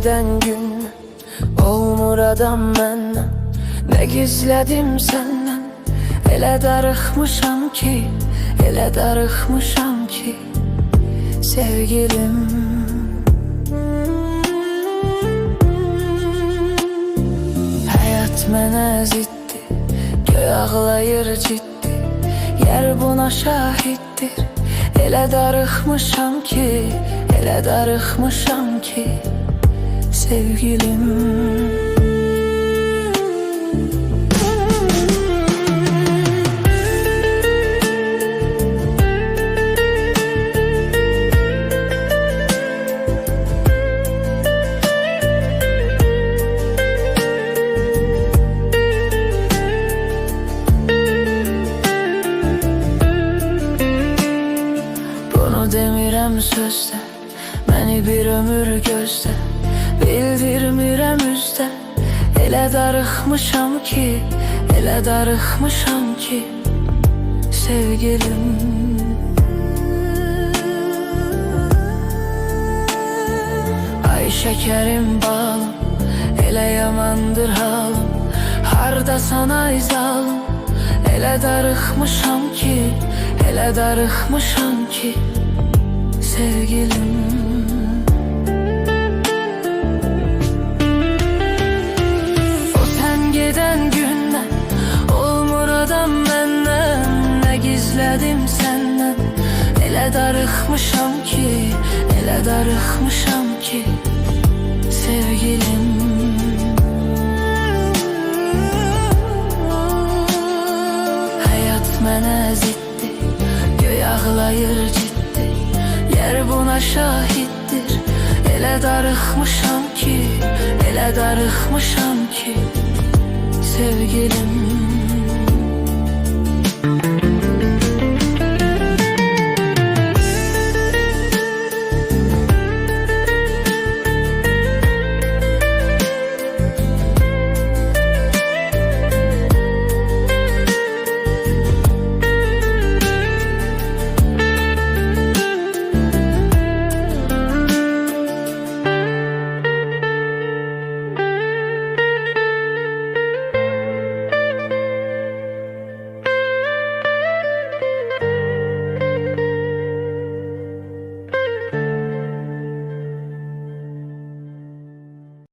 geden gün olmur adam məndən. Ne gizledim senden, elə darıxmışam ki, elə darıxmışam ki sevgilim. Həyat mənə ziddi, göy ağlayır ciddi, yer buna şahiddir. Elə darıxmışam ki, elə darıxmışam ki sevgilim. Demirəm sözdə, məni bir ömür gözdə, bildirmirəm üzdə. Elə darıxmışam ki, elə darıxmışam ki sevgilim. Ay şəkərim balım, elə yamandır halım, hardasan ay zalım. Elə darıxmışam ki, elə darıxmışam ki sevgilim. O sen giden günden olmur adam benden. Ne gizledim senden, elə darıxmışam ki, elə darıxmışam ki sevgilim. Hayat mənə ziddi, göy ağlayır ciddi, yer buna şahiddir. Elə darıxmışam ki, elə darıxmışam ki sevgilim.